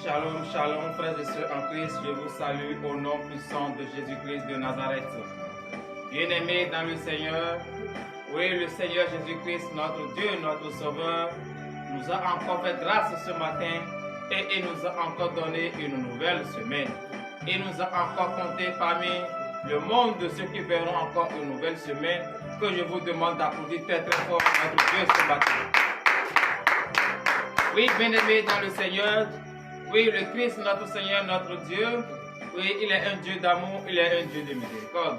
Shalom, shalom, frères et sœurs en Christ, je vous salue au nom puissant de Jésus-Christ de Nazareth. Bien-aimés dans le Seigneur, oui, le Seigneur Jésus-Christ, notre Dieu, notre Sauveur, nous a encore fait grâce ce matin et il nous a encore donné une nouvelle semaine. Il nous a encore compté parmi le monde de ceux qui verront encore une nouvelle semaine, que je vous demande d'applaudir très très fort notre Dieu ce matin. Oui, bien-aimés dans le Seigneur, oui, le Christ, notre Seigneur, notre Dieu, oui, il est un Dieu d'amour, il est un Dieu de miséricorde.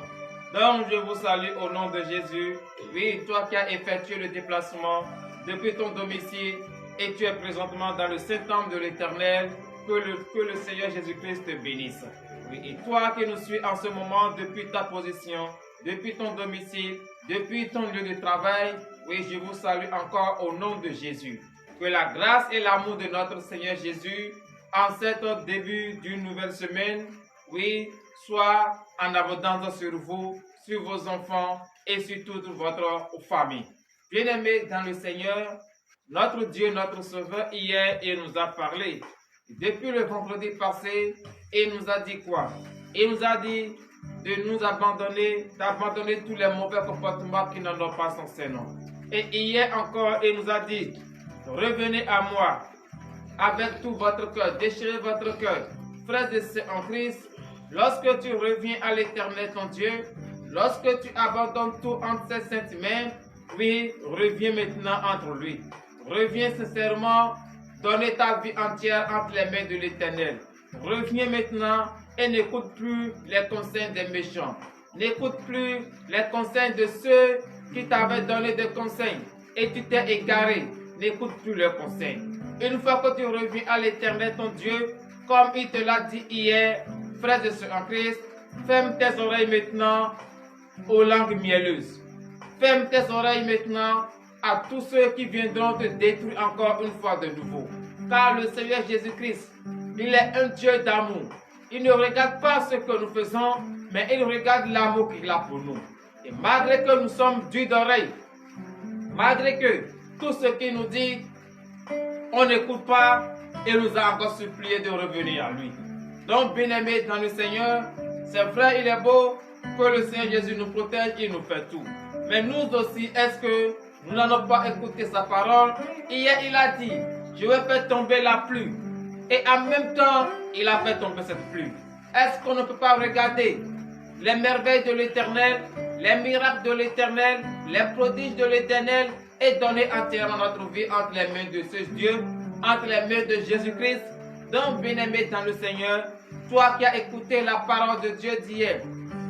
Donc, je vous salue au nom de Jésus. Oui, toi qui as effectué le déplacement depuis ton domicile et tu es présentement dans le Saint-Temple de l'Éternel, que le Seigneur Jésus-Christ te bénisse. Oui, et toi qui nous suis en ce moment depuis ta position, depuis ton domicile, depuis ton lieu de travail, oui, je vous salue encore au nom de Jésus. Que la grâce et l'amour de notre Seigneur Jésus, en cet début d'une nouvelle semaine, oui, soit en abondance sur vous, sur vos enfants et sur toute votre famille. Bien-aimés dans le Seigneur, notre Dieu, notre Sauveur, hier, il nous a parlé. Depuis le vendredi passé, il nous a dit quoi? Il nous a dit de nous abandonner, d'abandonner tous les mauvais comportements qui n'en ont pas son Seigneur. Et hier encore, il nous a dit, revenez à moi avec tout votre cœur, déchirez votre cœur. Frères et sœurs en Christ, lorsque tu reviens à l'Éternel ton Dieu, lorsque tu abandonnes tout entre ses saintes mains, oui, reviens maintenant entre lui. Reviens sincèrement, donner ta vie entière entre les mains de l'Éternel. Reviens maintenant et n'écoute plus les conseils des méchants. N'écoute plus les conseils de ceux qui t'avaient donné des conseils et tu t'es égaré. N'écoute plus leurs conseils. Une fois que tu reviens à l'Éternel ton Dieu, comme il te l'a dit hier, frères et sœurs en Christ, ferme tes oreilles maintenant aux langues mielleuses. Ferme tes oreilles maintenant à tous ceux qui viendront te détruire encore une fois de nouveau. Car le Seigneur Jésus-Christ, il est un Dieu d'amour. Il ne regarde pas ce que nous faisons, mais il regarde l'amour qu'il a pour nous. Et malgré que nous sommes durs d'oreilles, malgré que tout ce qu'il nous dit, on n'écoute pas, il nous a encore supplié de revenir à lui. Donc, bien-aimés dans le Seigneur, c'est vrai, il est beau que le Seigneur Jésus nous protège, il nous fait tout. Mais nous aussi, est-ce que nous n'allons pas écouter sa parole? Hier, il a dit, je vais faire tomber la pluie. Et en même temps, il a fait tomber cette pluie. Est-ce qu'on ne peut pas regarder les merveilles de l'Éternel, les miracles de l'Éternel, les prodiges de l'Éternel et donner entièrement notre vie entre les mains de ce Dieu, entre les mains de Jésus-Christ? Donc, bien-aimé dans le Seigneur, toi qui as écouté la parole de Dieu d'hier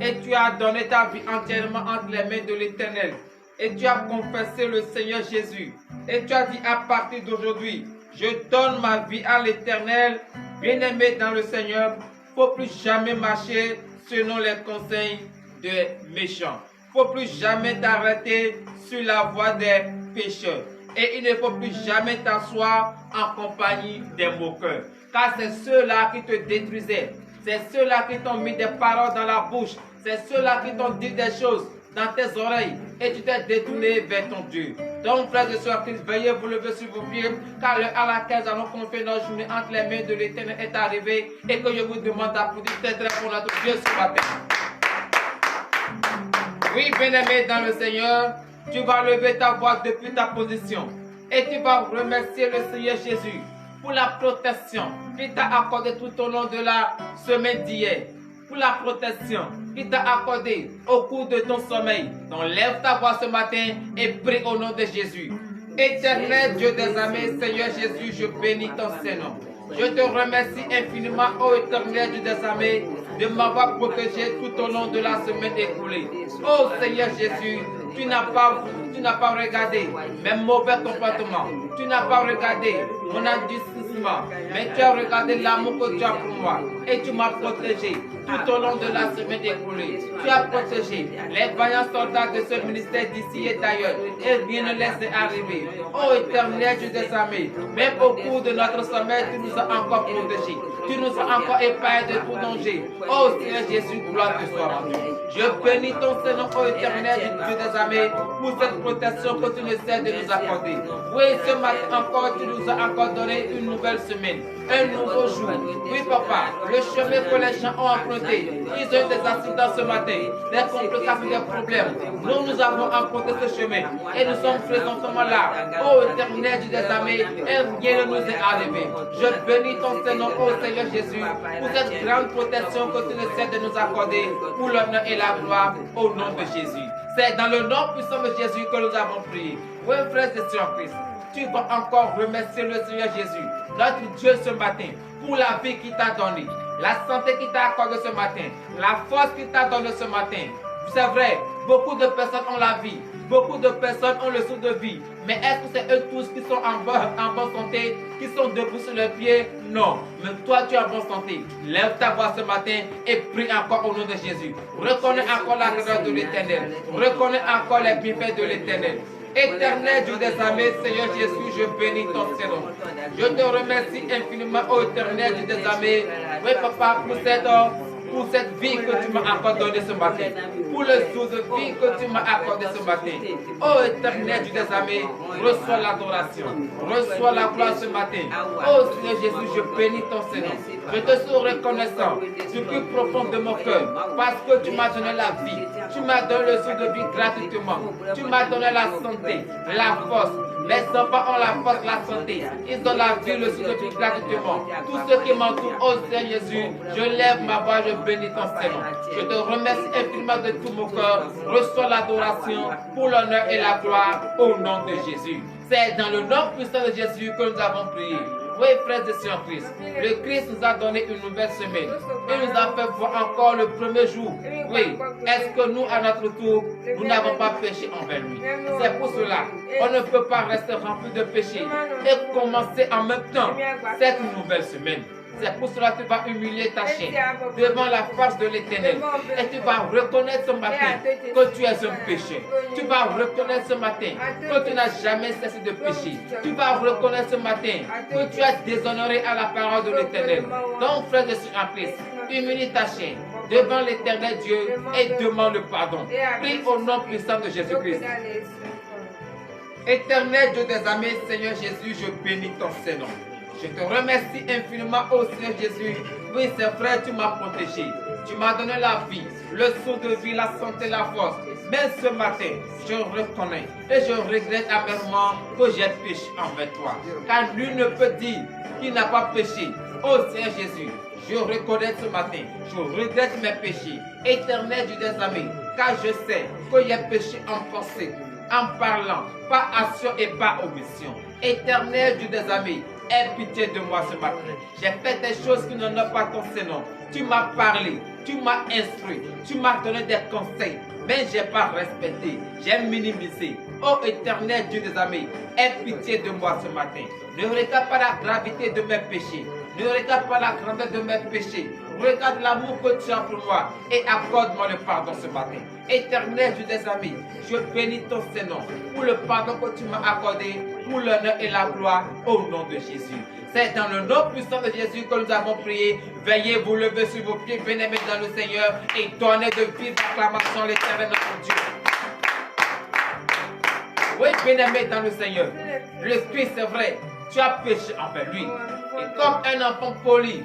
et tu as donné ta vie entièrement entre les mains de l'Éternel et tu as confessé le Seigneur Jésus et tu as dit à partir d'aujourd'hui, je donne ma vie à l'Éternel. Bien-aimé dans le Seigneur, il ne faut plus jamais marcher selon les conseils des méchants. Il ne faut plus jamais t'arrêter sur la voie des pécheurs. Et il ne faut plus jamais t'asseoir en compagnie des moqueurs. Car c'est ceux-là qui te détruisaient. C'est ceux-là qui t'ont mis des paroles dans la bouche. C'est ceux-là qui t'ont dit des choses dans tes oreilles. Et tu t'es détourné vers ton Dieu. Donc, frères et sœurs, veuillez vous lever sur vos pieds. Car l'heure à laquelle nous allons confier notre journée entre les mains de l'Éternel est arrivée. Et que je vous demande d'applaudir très très pour notre Dieu ce matin. Oui, bien-aimé dans le Seigneur, tu vas lever ta voix depuis ta position et tu vas remercier le Seigneur Jésus pour la protection qu'il t'a accordée tout au long de la semaine d'hier, pour la protection qu'il t'a accordée au cours de ton sommeil. Donc lève ta voix ce matin et prie au nom de Jésus. Éternel Dieu des armées, Seigneur Jésus, je bénis ton Saint-Nom. Je te remercie infiniment, ô Éternel Dieu des armées, de m'avoir protégé tout au long de la semaine écoulée. Ô Seigneur Jésus, tu n'as pas regardé mes mauvais comportements. Tu n'as pas regardé mon endurcissement. Mais tu as regardé l'amour que tu as pour moi. Et tu m'as protégé tout au long de la semaine écoulée. Tu as protégé les vaillants soldats de ce ministère d'ici et d'ailleurs. Et rien ne laisse arriver. Ô Éternel Dieu des armées, même au cours de notre sommeil, tu nous as encore protégés. Tu nous as encore épargnés de tout danger. Ô Seigneur Jésus, gloire te soit rendue. Je bénis ton Seigneur, ô Éternel Dieu des armées, pour cette protection que tu ne cesses de nous accorder. Oui, ce matin encore, tu nous as encore donné une nouvelle semaine, un nouveau jour. Oui, papa, le chemin que les gens ont emprunté, ils ont eu des accidents ce matin, des complications, des problèmes. Nous avons emprunté ce chemin et nous sommes présentement là. Ô éternel Dieu des armées, et rien ne nous est arrivé. Je bénis ton Saint-Nom, ô Seigneur Jésus, pour cette grande protection que tu ne cesses de nous accorder, pour l'honneur et la gloire, au nom de Jésus. C'est dans le nom puissant de Jésus que nous avons prié. Oui, frères et sœurs en Christ, tu vas encore remercier le Seigneur Jésus, notre Dieu, ce matin, pour la vie qu'il t'a donnée, la santé qu'il t'a accordée ce matin, la force qu'il t'a donnée ce matin. C'est vrai, beaucoup de personnes ont la vie, beaucoup de personnes ont le souffle de vie, mais est-ce que c'est eux tous qui sont en bonne santé, qui sont debout sur leurs pieds? Non, mais toi tu es en bonne santé. Lève ta voix ce matin et prie encore au nom de Jésus. Reconnais encore la grâce de l'Éternel, reconnais encore les bienfaits de l'Éternel. Éternel Dieu des armées, Seigneur Jésus, je bénis ton Saint-Nom. Je te remercie infiniment, ô éternel Dieu des armées. Oui, papa, pour cette vie que tu m'as accordée ce matin, pour le jour de vie que tu m'as accordé ce matin. Ô éternel Dieu des armées, reçois l'adoration, reçois la gloire ce matin. Ô Seigneur Jésus, je bénis ton Seigneur. Je te suis reconnaissant du plus profond de mon cœur, parce que tu m'as donné la vie, tu m'as donné le jour de vie gratuitement, tu m'as donné la santé, la force. Les enfants ont la force, la santé. Ils ont la vie, le jour de vie gratuitement. Tous ceux qui m'entourent, ô Seigneur Jésus, je lève ma voix, je bénis ton Seigneur. Je te remercie infiniment de tout mon cœur. Reçois l'adoration pour l'honneur et la gloire au nom de Jésus. C'est dans le nom puissant de Jésus que nous avons prié. Oui, frères et sœurs en Christ, le Christ nous a donné une nouvelle semaine. Il nous a fait voir encore le premier jour. Oui, est-ce que nous, à notre tour, nous n'avons pas péché envers lui? C'est pour cela, on ne peut pas rester rempli de péché et commencer en même temps cette nouvelle semaine. C'est pour cela que tu vas humilier ta chaîne devant la face de l'Éternel. Et tu vas reconnaître ce matin que tu es un péché. Tu vas reconnaître ce matin que tu n'as jamais cessé de pécher. Tu vas reconnaître ce matin que tu as déshonoré à la parole de l'Éternel. Donc, frère de en Christ, humilie ta chaîne devant l'Éternel Dieu et demande le pardon. Prie au nom puissant de Jésus-Christ. Éternel Dieu des armées, Seigneur Jésus, je bénis ton Saint-Nom. Je te remercie infiniment, ô Seigneur Jésus. Oui, c'est vrai, tu m'as protégé. Tu m'as donné la vie, le souffle de vie, la santé, la force. Mais ce matin, je reconnais et je regrette amèrement que j'ai péché envers toi. Car nul ne peut dire qu'il n'a pas péché. Ô Seigneur Jésus, je reconnais ce matin, je regrette mes péchés. Éternel Dieu des armées, car je sais que j'ai péché en pensée, en parlant, par action et par omission. Éternel Dieu des armées, aie pitié de moi ce matin. J'ai fait des choses qui n'honorent pas ton Seigneur. Tu m'as parlé, tu m'as instruit, tu m'as donné des conseils, mais je n'ai pas respecté, j'ai minimisé. Ô éternel Dieu des armées, aie pitié de moi ce matin. Ne regarde pas la gravité de mes péchés, ne regarde pas la grandeur de mes péchés. Regarde l'amour que tu as pour moi et accorde-moi le pardon ce matin. Éternel Dieu des armées, je bénis ton Seigneur pour le pardon que tu m'as accordé, pour l'honneur et la gloire au nom de Jésus. C'est dans le nom puissant de Jésus que nous avons prié. Veuillez vous lever sur vos pieds, bien-aimés dans le Seigneur, et donnez de vives acclamations à l'Éternel notre Dieu. Oui, bien-aimé dans le Seigneur, le Christ c'est vrai, tu as péché envers lui. Et comme un enfant poli,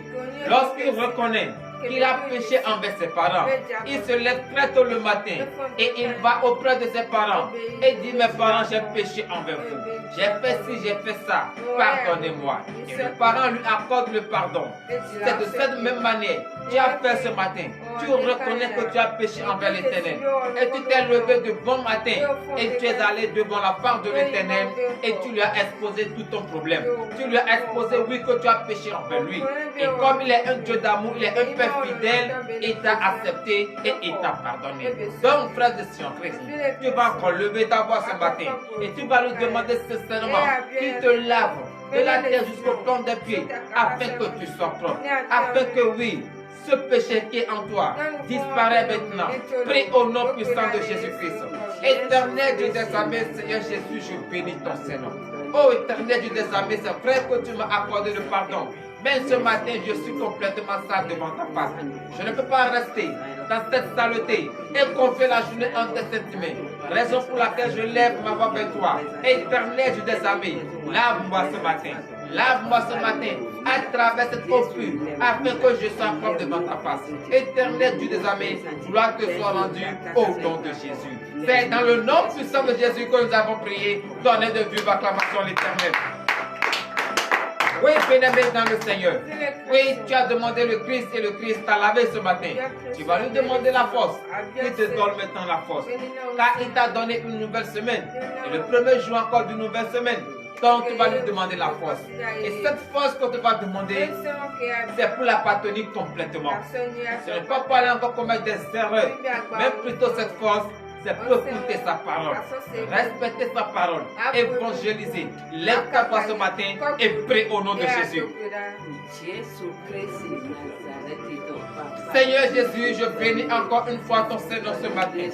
lorsqu'il reconnaît qu'il a péché envers ses parents, il se lève très tôt le matin et il va auprès de ses parents et dit: mes parents, j'ai péché envers vous. J'ai fait ci, j'ai fait ça, pardonnez-moi. Et le parent lui accorde le pardon. C'est de cette même manière que tu as fait ce matin. Tu reconnais que tu as péché envers l'Éternel. Et tu t'es levé de bon matin et tu es allé devant la part de l'Éternel et tu lui as exposé tout ton problème. Tu lui as exposé, oui, que tu as péché envers lui. Et comme il est un Dieu d'amour, il est un Père fidèle, il t'a accepté et il t'a pardonné. Donc, frère de Sion Christ, tu vas encore lever ta voix ce matin et tu vas lui demander sincèrement qu'il te lave de la tête jusqu'au plomb des pieds afin que tu sois propre, afin que oui, ce péché qui est en toi disparaît maintenant. Prie au nom puissant de Jésus-Christ. Éternel Dieu des armées, Seigneur Jésus, je bénis ton Seigneur. Oh éternel Dieu des armées, c'est vrai que tu m'as accordé le pardon. Mais ce matin, je suis complètement sale devant ta face. Je ne peux pas rester dans cette saleté et confier la journée en tes sentiments. raison pour laquelle je lève ma voix vers toi. Éternel Dieu des armées, lave-moi ce matin. Lave-moi ce matin à travers cette eau pure, afin que je sois propre devant ta face. Éternel Dieu des armées, gloire te soit rendue au nom de Jésus. C'est dans le nom puissant de Jésus que nous avons prié. Donnez de vive acclamation à l'Éternel. Oui, bien-aimé dans le Seigneur. Oui, tu as demandé le Christ et le Christ t'a lavé ce matin. Tu vas lui demander la force. Il te donne maintenant la force. Car il t'a donné une nouvelle semaine. Et le premier jour encore d'une nouvelle semaine. Donc tu vas lui demander la force. Et cette force que tu vas demander, c'est pour l'appartenir complètement. Ce n'est pas pour aller encore commettre des erreurs. Mais plutôt cette force, c'est pour écouter sa parole, respecter sa parole, évangéliser. Lève-toi ce matin et prie au nom de Jésus. Seigneur Jésus, je bénis encore une fois ton Seigneur ce matin.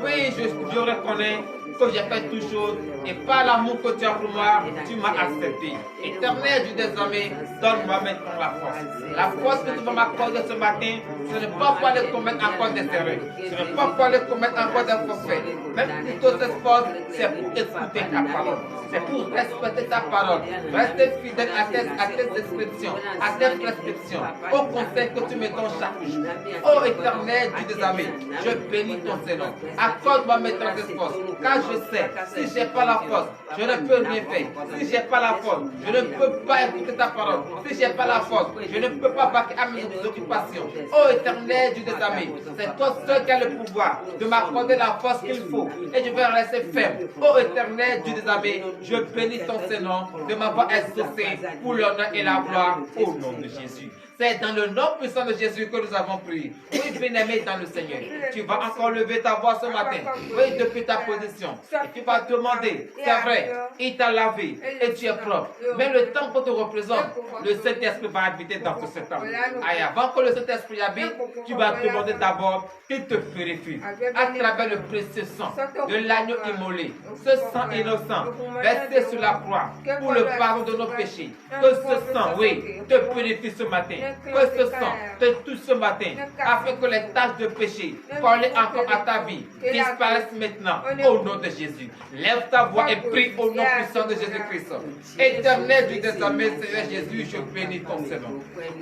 Oui, je reconnais que j'ai fait toutes choses et par l'amour que tu as pour moi, tu m'as accepté. Éternel Dieu des armées, donne-moi maintenant la force. La force que tu vas m'accorder ce matin, ce n'est pas pour aller commettre encore des erreurs. Ce n'est pas pour aller commettre encore des forfaits. Mais plutôt cette force, c'est pour écouter ta parole. C'est pour respecter ta parole. Rester fidèle à tes descriptions, à tes prescriptions, au conseil que tu me donnes chaque jour. Oh Éternel Dieu des armées, je bénis ton Seigneur. Accorde-moi maintenant cette force. Car je sais, si je n'ai pas la force, je ne peux rien faire. Si je n'ai pas la force, je ne peux pas écouter ta parole. Si je n'ai pas la force, je ne peux pas vaquer à mes occupations. Oh Éternel Dieu des armées, c'est toi seul qui as le pouvoir de m'accorder la force qu'il faut. Et je vais rester ferme. Oh Éternel Dieu des armées, je bénis ton Seigneur de m'avoir exaucé pour l'honneur et la gloire au nom de Jésus. C'est dans le nom puissant de Jésus que nous avons prié. Oui, bien-aimé dans le Seigneur, tu vas encore lever ta voix ce matin. Oui, depuis ta position. Et tu vas demander, c'est vrai, il t'a lavé et tu es propre. Mais le temps qu'on te représente, le Saint-Esprit va habiter dans ce temps. Et avant que le Saint-Esprit habite, tu vas demander d'abord qu'il te purifie à travers le précieux sang de l'agneau immolé. Ce sang innocent, versé sur la croix pour le pardon de nos péchés. Que ce sang, oui, te purifie ce matin. Que ce sang te touche ce matin, afin que les tâches de péché collées encore à ta vie disparaissent maintenant au nom de Jésus. Lève ta voix et prie au nom puissant de Jésus-Christ. Éternel Dieu des armées, Seigneur Jésus, je bénis ton Seigneur.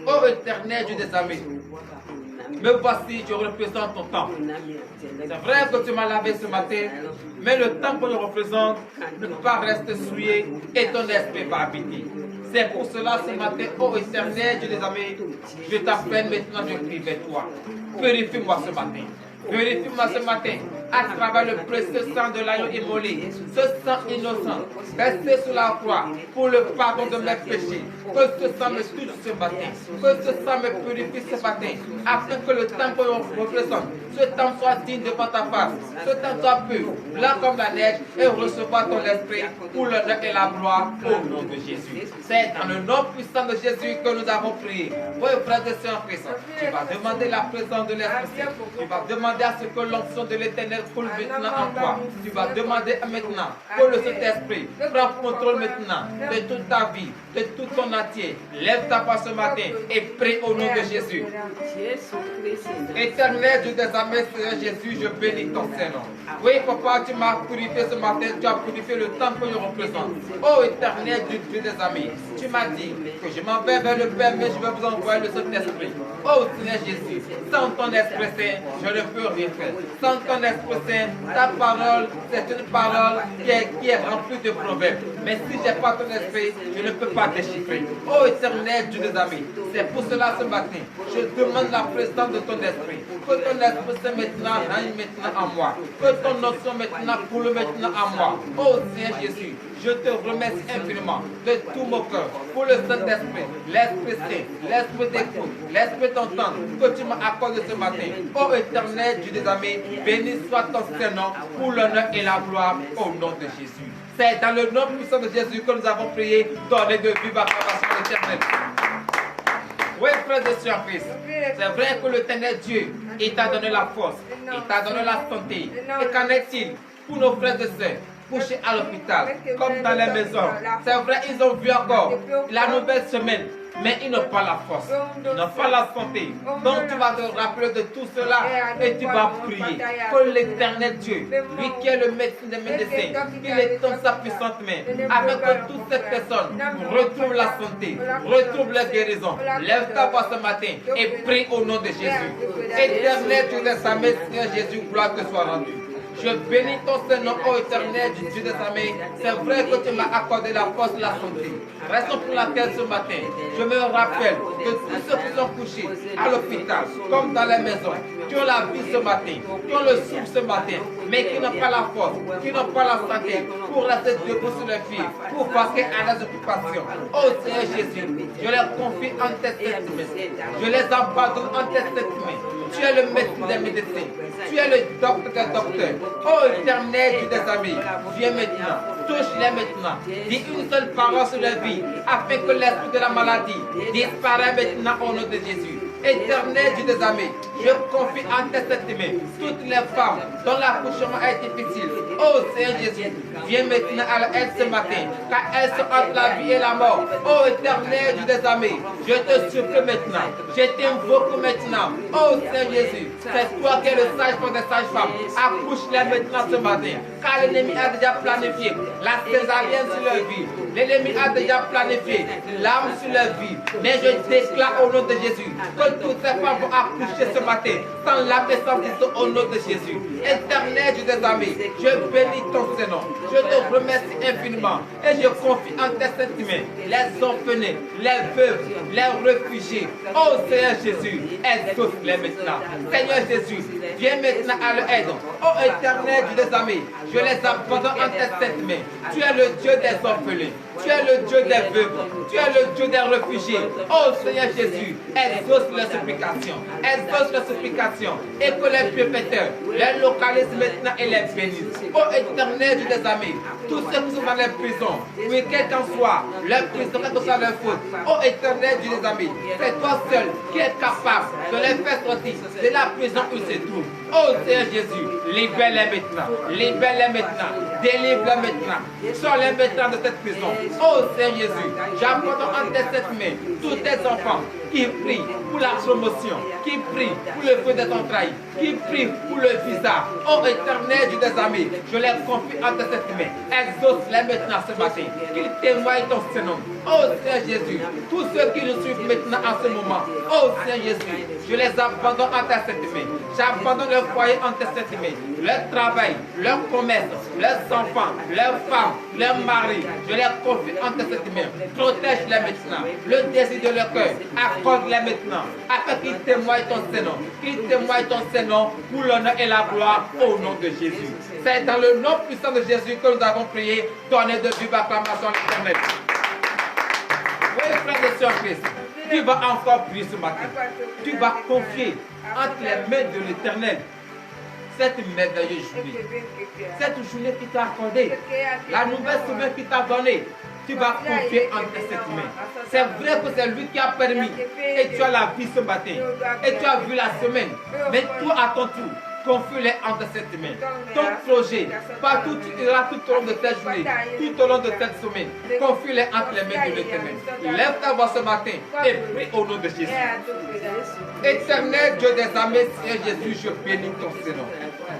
Oh Éternel Dieu des armées, me voici, je représente ton temple. C'est vrai que tu m'as lavé ce matin, mais le temple que je représente ne peut pas rester souillé et ton esprit va habiter. C'est pour cela ce matin, ô Éternel Dieu des armées, je t'appelle maintenant, je crie vers toi. Purifie-moi ce matin. Purifie-moi ce matin à travers le précieux sang de l'agneau immolé, ce sang innocent, versé sur la croix pour le pardon de mes péchés. Que ce sang me touche ce matin, que ce sang me purifie ce matin, afin que le temps que l'on représente, ce temps soit digne devant ta face, ce temps soit pur, blanc comme la neige, et recevoir ton esprit pour l'honneur et la gloire au nom de Jésus. C'est dans le nom puissant de Jésus que nous avons prié. Oui, frères et sœurs en Christ, tu vas demander la présence de l'Esprit Saint. Tu vas demander à ce que l'onction de l'Éternel coule maintenant en toi. Tu vas demander maintenant que le Saint-Esprit prenne contrôle maintenant de toute ta vie, de tout ton entier. Lève ta voix ce matin et prie au nom de Jésus. Éternel Dieu des armées, Seigneur Jésus, je bénis ton Seigneur. Oui, papa, tu m'as purifié ce matin, tu as purifié le temps que je représente. Oh Éternel Dieu des armées, tu m'as dit que je m'en vais vers le Père, mais je vais vous envoyer le Saint-Esprit. Oh Seigneur Jésus, sans ton Esprit Saint, je ne peux rien faire. Sans ton Esprit Saint, ta parole, c'est une parole qui est remplie de proverbes. Mais si je n'ai pas ton esprit, je ne peux pas déchiffrer. Oh Éternel Dieu des armées, c'est pour cela ce matin, je demande la présence de ton esprit. Que ton esprit Saint maintenant règne maintenant en moi. Que ton notion maintenant coule maintenant en moi. Oh Seigneur Jésus, je te remercie infiniment de tout mon cœur pour le Saint-Esprit, l'Esprit Saint, l'Esprit d'écoute, l'Esprit d'entendre que tu m'as accordé ce matin. Oh Éternel Dieu des armées, béni soit ton Seigneur pour l'honneur et la gloire au nom de Jésus. C'est dans le nom puissant de Jésus que nous avons prié, donné de vive acclamation à l'Éternel. Oui, frères et sœurs en Christ, c'est vrai que l'Éternel Dieu, il t'a donné la force, il t'a donné la santé. Et qu'en est-il pour nos frères et sœurs couchés à l'hôpital, comme dans les maisons? C'est vrai, ils ont vu encore la nouvelle semaine mais ils n'ont pas la force, ils n'ont pas la santé. Donc tu vas te rappeler de tout cela et tu vas prier que l'Éternel Dieu, lui qui est le médecin des médecins, qu'il étende sa puissante main, afin que toutes ces personnes retrouvent la santé, retrouvent la guérison. Lève ta voix ce matin et prie au nom de Jésus. Éternel Dieu des armées, Seigneur Jésus, gloire te soit rendue. Je bénis ton Saint-Nom, ô Éternel du Dieu des armées. C'est vrai que tu m'as accordé la force et la santé. Raison pour laquelle ce matin, je me rappelle que tous ceux qui sont couchés à l'hôpital, comme dans les maisons, qui ont la vie ce matin, qui ont le souffle ce matin, mais qui n'ont pas la force, qui n'ont pas la santé pour rester debout sur les pieds, pour passer à leurs occupations. Ô Seigneur Jésus, je les confie en tes saintes mains. Je les abandonne en tes saintes mains. Tu es le médecin des médecins. Tu es le docteur des docteurs. Ô Éternel Dieu des amis, viens maintenant, touche-les maintenant. Dis une seule parole sur leur vie, afin que l'esprit de la maladie disparaisse maintenant au nom de Jésus. Éternel Dieu des amis, je confie en tes saintes mains toutes les femmes dont l'accouchement est difficile. Oh Seigneur Jésus, viens maintenant à l'aide ce matin, car elles sont entre la vie et la mort. Oh Éternel Dieu des amis, je te supplie maintenant, je t'invoque maintenant. Oh Seigneur Jésus, c'est toi qui es le sage-femme des sages-femmes. Accouche-les maintenant ce matin, car l'ennemi a déjà planifié la césarienne sur leur vie. L'ennemi a déjà planifié l'âme sur leur vie. Mais je déclare au nom de Jésus que toutes ces femmes vont accoucher ce matin sans l'âme et sans Christ au nom de Jésus. Éternel Dieu des amis, je bénis ton Saint-Nom. Je te remercie infiniment et je confie en tes saintes mains les orphelins, les veuves, les réfugiés. Oh Seigneur Jésus, exauce-les maintenant. Seigneur Jésus, viens maintenant à leur aide. Oh Éternel Dieu des amis, je les abandonne en tes saintes mains. Tu es le Dieu des orphelins. Tu es le Dieu des veuves. Tu es le Dieu des réfugiés. Oh Seigneur Jésus, exauce les supplications. Exauce les supplications. Et que les bienfaiteurs les localisent maintenant et les bénissent. Oh Éternel Dieu des amis, tous ceux qui sont dans les prisons, oui, quel qu'en soit leur prison, quelle que soit leur faute. Oh Éternel Dieu des amis, c'est toi seul qui es capable de les faire sortir de la prison où ils se trouvent. Oh Seigneur Jésus, libère-les maintenant. Libère-les maintenant. Délivre-les maintenant. Sors-les maintenant de cette prison. Oh Seigneur Jésus, j'abandonne en tes sept mains tous tes enfants qui prient pour la promotion, qui prient pour le feu des entrailles, qui prient pour le visa. Oh Éternel Dieu des amis, je les confie en tes sept mains. Exauce-les maintenant ce matin, qu'ils témoignent ton Saint-Nom. Oh Seigneur Jésus, tous ceux qui nous suivent maintenant en ce moment, oh Seigneur Jésus, je les abandonne en tes sept mains. J'abandonne leur foyer en tes sept mains, leur travail, leur commerce, leurs enfants, leurs femmes, leurs maris, je les confie en tes sept mains. Protège-les maintenant, le désir de leur cœur, accorde-les maintenant, afin qu'ils témoignent ton Saint-Nom, qu'ils témoignent ton Saint-Nom pour l'honneur et la gloire au nom de Jésus. C'est dans le nom puissant de Jésus que nous avons prié. Donnez de vive acclamation à l'Éternel. Oui, frères et sœurs Christ, tu vas encore prier ce matin. Tu vas confier entre les mains de l'Éternel cette merveilleuse journée. Cette journée qui t'a accordée, la nouvelle semaine qui t'a donnée, tu vas confier entre cette main. C'est vrai que c'est lui qui a permis et tu as la vie ce matin et tu as vu la semaine. Mais toi à ton tour, confie-les entre cette main. Ton projet, partout tu iras tout au long de cette journée, tout au long de cette semaine, confie-les entre les mains de l'Éternel. Lève ta voix ce matin et prie au nom de Jésus. Éternel Dieu des armées, Seigneur Jésus, je bénis ton Saint-Nom.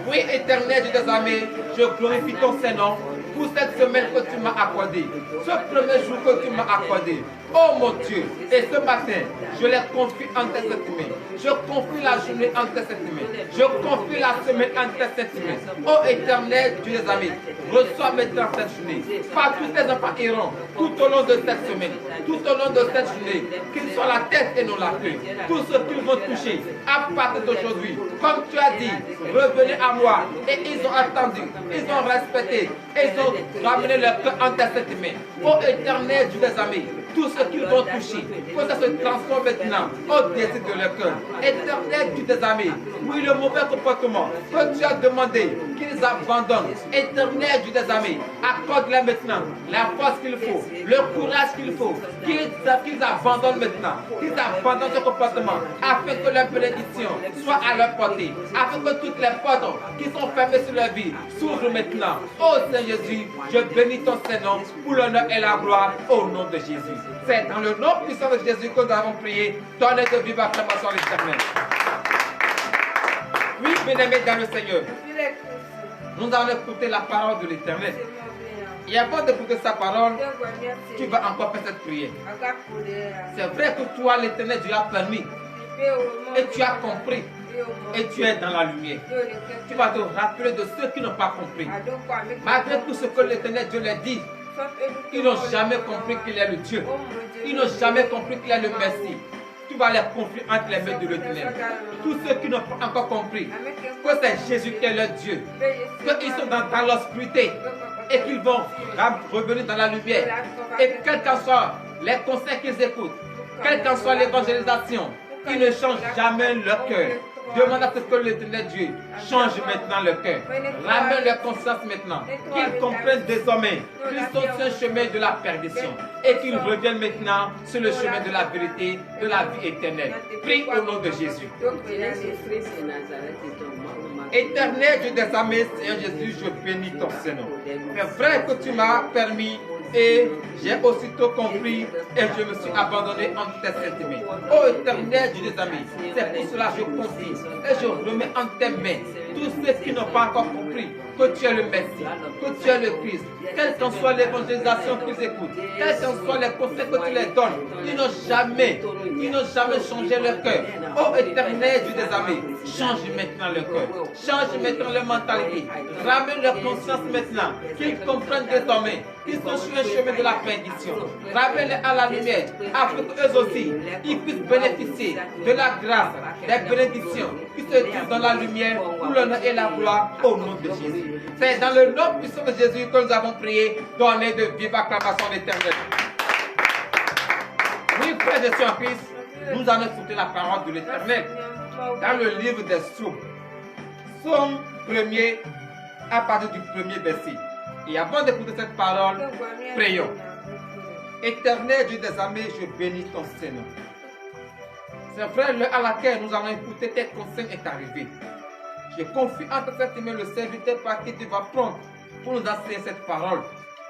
Oui, Éternel Dieu des armées, je glorifie ton Saint-Nom pour cette semaine que tu m'as accordée, ce premier jour que tu m'as accordé. Oh mon Dieu, et ce matin, je les confie en tes sept mains. Je confie la journée en tes sept mains. Je confie la semaine en tes sept mains. Oh Éternel Dieu des amis, reçois maintenant cette journée. Partout tes enfants iront tout au long de cette semaine, tout au long de cette journée, qu'ils soient la tête et non la queue. Tout ce qu'ils vont toucher à partir d'aujourd'hui, comme tu as dit, revenez à moi. Et ils ont attendu, ils ont respecté, et ils ont ramené leur cœur en tes sept mains. Oh Éternel Dieu des amis, tout ce qu'ils vont toucher, que ça se transforme maintenant au désir de leur cœur. Éternel Dieu des amis, oui, le mauvais comportement que tu as demandé qu'ils abandonnent. Éternel Dieu des amis, accorde-leur maintenant la force qu'il faut, le courage qu'il faut, qu'ils abandonnent maintenant, qu'ils abandonnent ce comportement, afin que leur bénédiction soit à leur portée, afin que toutes les portes qui sont fermées sur leur vie s'ouvrent maintenant. Oh Seigneur Jésus, je bénis ton Saint-Nom pour l'honneur et la gloire au nom de Jésus. C'est dans le nom puissant de Jésus que nous avons prié. Donnez de vive acclamation à l'Éternel. Oui, bien-aimés dans le Seigneur, nous allons écouter la parole de l'Éternel. Et avant d'écouter sa parole, tu vas encore faire cette prière. C'est vrai que toi, l'Éternel, Dieu a permis. Et tu as compris. Et tu es dans la lumière. Tu vas te rappeler de ceux qui n'ont pas compris. Malgré tout ce que l'Éternel Dieu leur dit, ils n'ont jamais compris qu'il est le Dieu. Ils n'ont jamais compris qu'il est le Messie. Tu vas les confier entre les mains de l'Éternel. Tous ceux qui n'ont pas encore compris que c'est Jésus qui est leur Dieu, qu'ils sont dans l'obscurité et qu'ils vont revenir dans la lumière. Et quels qu'en soient les conseils qu'ils écoutent, quelle qu'en soit l'évangélisation, ils ne changent jamais leur cœur. Demande à ce que l'Éternel Dieu change maintenant leur cœur. Ramène leur conscience maintenant. Qu'ils comprennent désormais qu'ils sont sur un chemin de la perdition. Et qu'ils reviennent maintenant sur le chemin de la vérité, de la vie éternelle. Prie au nom de Jésus. Éternel Dieu des armées, Seigneur Jésus, je bénis ton Seigneur. C'est vrai que tu m'as permis et j'ai aussitôt compris et je me suis abandonné entre tes sentiments. Oh éternel Dieu des amis, c'est pour cela que je confie et je remets entre tes mains tous ceux qui n'ont pas encore compris que tu es le Messie, que tu es le Christ, quelle qu'en soit l'évangélisation qu'ils écoutent, quels qu'en soient les conseils que tu les donnes, ils n'ont jamais changé leur cœur. Oh éternel Dieu des amis, change maintenant leur cœur, change maintenant leur mentalité, ramène leur conscience maintenant, qu'ils comprennent désormais qu'ils sont sur un chemin de la perdition. Ramène-les à la lumière, afin qu'eux aussi, ils puissent bénéficier de la grâce, des bénédictions qui se trouvent dans la lumière pour l'honneur et la gloire au nom de Jésus. C'est dans le nom puissant de Jésus que nous avons prié, donné de vive acclamation l'Éternel. Oui, frères et sœurs en Christ, nous allons écouter la parole de l'Éternel dans le livre des Psaumes. Psaume 1er, à partir du premier verset. Et avant d'écouter cette parole, prions. Éternel Dieu des armées, je bénis ton Seigneur. C'est vrai, l'heure à laquelle nous allons écouter tes conseils est arrivée. Je confie entre tes mains le serviteur par qui tu vas prendre pour nous enseigner cette parole.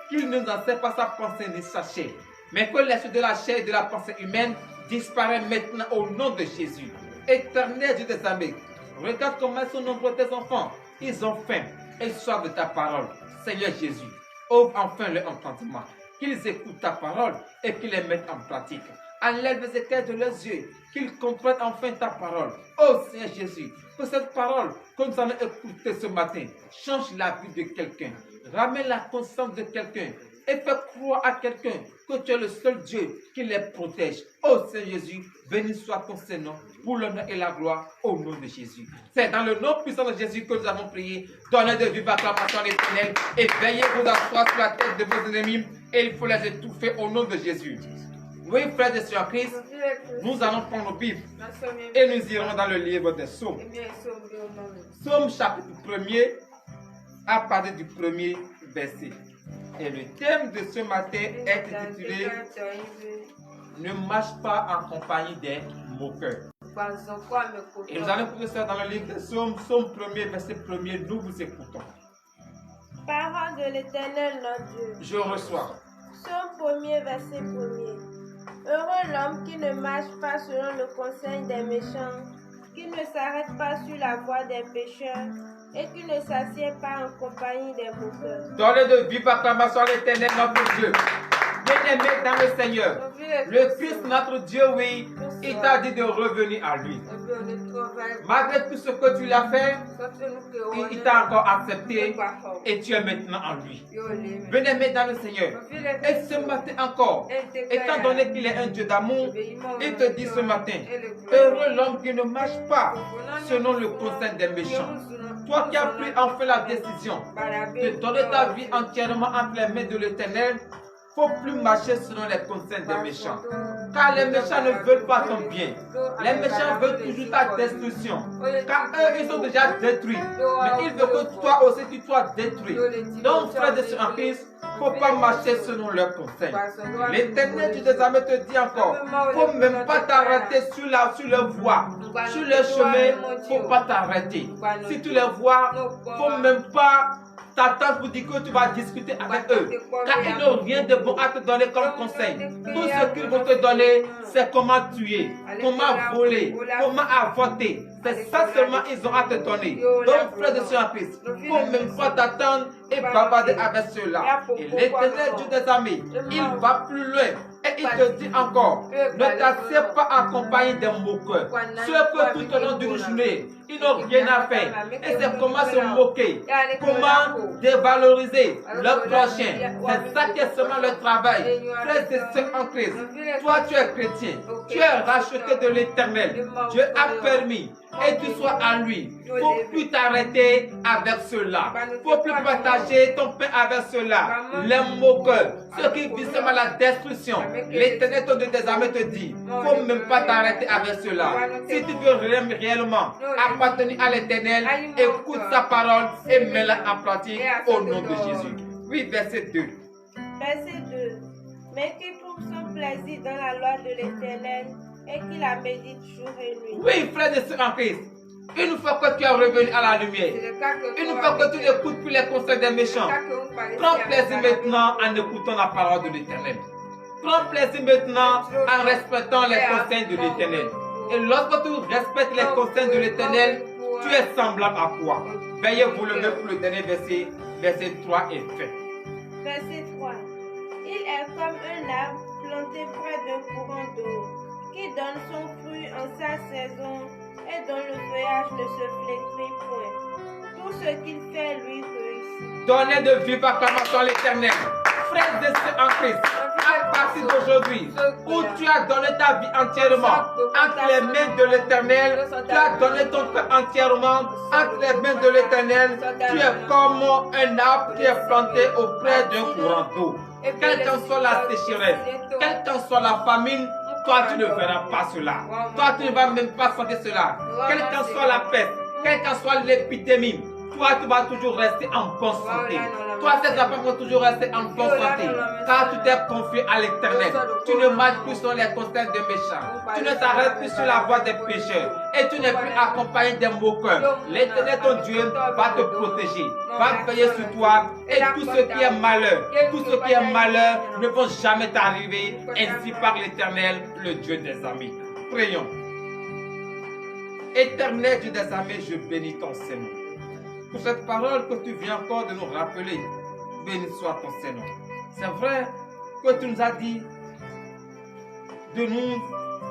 Qu'il ne nous enseigne pas sa pensée ni sa chair, mais que l'esprit de la chair et de la pensée humaine disparaît maintenant au nom de Jésus. Éternel Dieu des armées, regarde comment sont nombreux tes enfants. Ils ont faim et soif de ta parole. Seigneur Jésus, ouvre enfin leur entendement, qu'ils écoutent ta parole et qu'ils les mettent en pratique. Enlève les écailles de leurs yeux, qu'ils comprennent enfin ta parole. Oh Seigneur Jésus, que cette parole que nous allons écouter ce matin change la vie de quelqu'un, ramène la conscience de quelqu'un et fait croire à quelqu'un que tu es le seul Dieu qui les protège. Oh Seigneur Jésus, béni soit ton Seigneur pour l'honneur et la gloire au nom de Jésus. C'est dans le nom puissant de Jésus que nous avons prié. Donnez de vive acclamation à l'Éternel et veillez vous asseoir sur la tête de vos ennemis et il faut les étouffer au nom de Jésus. Oui, frères et sœurs en Christ, nous allons prendre nos Bibles et nous irons dans le livre des Psaumes. Psaume chapitre 1er, à partir du premier verset. Et le thème de ce matin est intitulé « Ne marche pas en compagnie des moqueurs ». Et nous allons écouter ça dans le livre des Psaumes, Psaume 1er, verset 1er, nous vous écoutons. Parole de l'Éternel notre Dieu. Je reçois. Psaume 1er, verset 1er. Heureux l'homme qui ne marche pas selon le conseil des méchants, qui ne s'arrête pas sur la voie des pécheurs et qui ne s'assied pas en compagnie des moqueurs. Donnez de vive acclamation à l'Éternel notre Dieu. Bien-aimé dans le Seigneur, le Christ notre Dieu, oui, il t'a dit de revenir à lui. Malgré tout ce que tu l'as fait, il t'a encore accepté et tu es maintenant en lui. Bien-aimé dans le Seigneur, et ce matin encore, étant donné qu'il est un Dieu d'amour, il te dit ce matin, heureux l'homme qui ne marche pas selon le conseil des méchants. Toi qui as pris enfin la décision de donner ta vie entièrement entre les mains de l'Éternel, il ne faut plus marcher selon les conseils des méchants. Car les méchants ne veulent pas ton bien. Les méchants veulent toujours ta destruction. Car eux, ils sont déjà détruits. Mais ils veulent que toi aussi tu sois détruit. Donc, frères et sœurs en Christ, il ne faut pas marcher selon leurs conseils. L'Éternel Dieu des armées te dit encore, il ne faut même pas t'arrêter sur leur voie. Sur leur chemin, il ne faut pas t'arrêter. Si tu les vois, il ne faut même pas t'attendent pour dire que tu vas discuter avec eux. Car ils n'ont rien de bon à te donner comme conseil. Tout ce qu'ils vont te donner, c'est comment tuer, comment voler, comment avorter. C'est ça seulement ils ont à te donner. Donc, frère de soeur en Christ, il ne faut même pas t'attendre et bavarder avec ceux-là. Et l'Éternel Dieu des armées, il va plus loin. Et il te dit encore, ne t'assieds pas accompagné des moqueurs. Ceux que tout au long d'une journée, ils n'ont rien à faire. Et c'est comment se moquer, comment dévaloriser le prochain. C'est ça qui est seulement le travail. Frères et sœurs en Christ, toi tu es chrétien, tu es racheté de l'Éternel. Dieu a permis et tu sois en lui. Il ne faut plus t'arrêter avec cela. Il ne faut plus partager ton pain avec cela. Les moqueurs, ceux qui visent seulement la destruction. L'Éternel, ton Dieu des armées, te dit, il ne faut même pas t'arrêter avec cela. Si tu veux réellement appartenir à l'Éternel, écoute sa parole et mets-la en pratique au nom de Jésus. Oui, verset 2. Verset 2. Mais qui trouve son plaisir dans la loi de l'Éternel et qui la médite jour et nuit. Oui, frère et sœur en Christ. Une fois que tu es revenu à la lumière, une fois que tu n'écoutes plus les conseils des méchants, prends plaisir maintenant en écoutant la parole de l'Éternel. Prends plaisir maintenant en respectant les conseils de l'Éternel. Et lorsque tu respectes les conseils de l'Éternel, tu es semblable à quoi? Veuillez vous lever pour le dernier verset, verset 3 et fin. Verset 3. Il est comme un arbre planté près d'un courant d'eau, qui donne son fruit en sa saison et dont le feuillage ne se flétrit point. Tout ce qu'il fait lui réussit. Donnez de vive acclamation à l'Éternel. Frères et sœurs en Christ, à partir d'aujourd'hui, où tu as donné ta vie entièrement entre les mains de l'Éternel, tu as donné ton cœur entièrement entre les mains de l'Éternel, tu es comme un arbre qui est planté auprès d'un courant d'eau. Quelle qu'en soit la sécheresse, quelle qu'en soit la famine, toi tu ne verras pas cela. Toi tu ne vas même pas sentir cela. Quelle qu'en soit la peste, quelle qu'en soit l'épidémie, toi tu vas toujours rester en bonne santé. Toi tes enfants vont toujours rester en bonne santé. Car tu t'es confié à l'Éternel. Tu ne marches plus sur les conseils des méchants. Tu ne t'arrêtes plus sur la voie des pécheurs. Et tu n'es plus accompagné des moqueurs. L'Éternel ton Dieu va te protéger, va veiller sur toi. Et tout ce qui est malheur, tout ce qui est malheur ne vont jamais t'arriver. Ainsi par l'Éternel, le Dieu des armées. Prions. Éternel Dieu des armées, je bénis ton Seigneur. Pour cette parole que tu viens encore de nous rappeler, béni soit ton Seigneur. C'est vrai que tu nous as dit de nous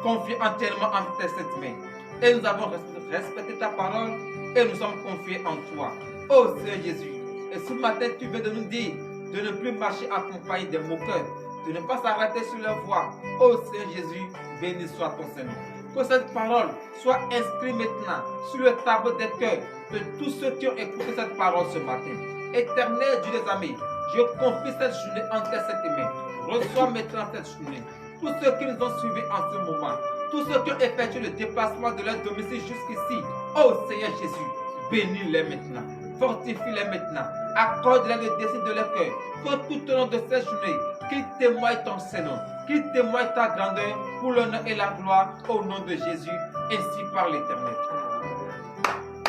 confier entièrement entre tes saintes mains. Et nous avons respecté ta parole et nous sommes confiés en toi. Oh Seigneur Jésus, et ce matin tu veux de nous dire de ne plus marcher accompagné des moqueurs, de ne pas s'arrêter sur leur voie. Oh Seigneur Jésus, béni soit ton Seigneur. Que cette parole soit inscrite maintenant sur le tableau des cœurs de tous ceux qui ont écouté cette parole ce matin. Éternel Dieu des armées, je confie cette journée entre tes mains. Reçois maintenant cette journée. Tous ceux qui nous ont suivis en ce moment, tous ceux qui ont effectué le déplacement de leur domicile jusqu'ici, oh Seigneur Jésus, bénis-les maintenant. Fortifie-les maintenant. Accorde-les le désir de leur cœur. Que tout au long de cette journée, qu'ils témoignent ton Seigneur, qu'ils témoignent ta grandeur pour l'honneur et la gloire au nom de Jésus, ainsi par l'Éternel.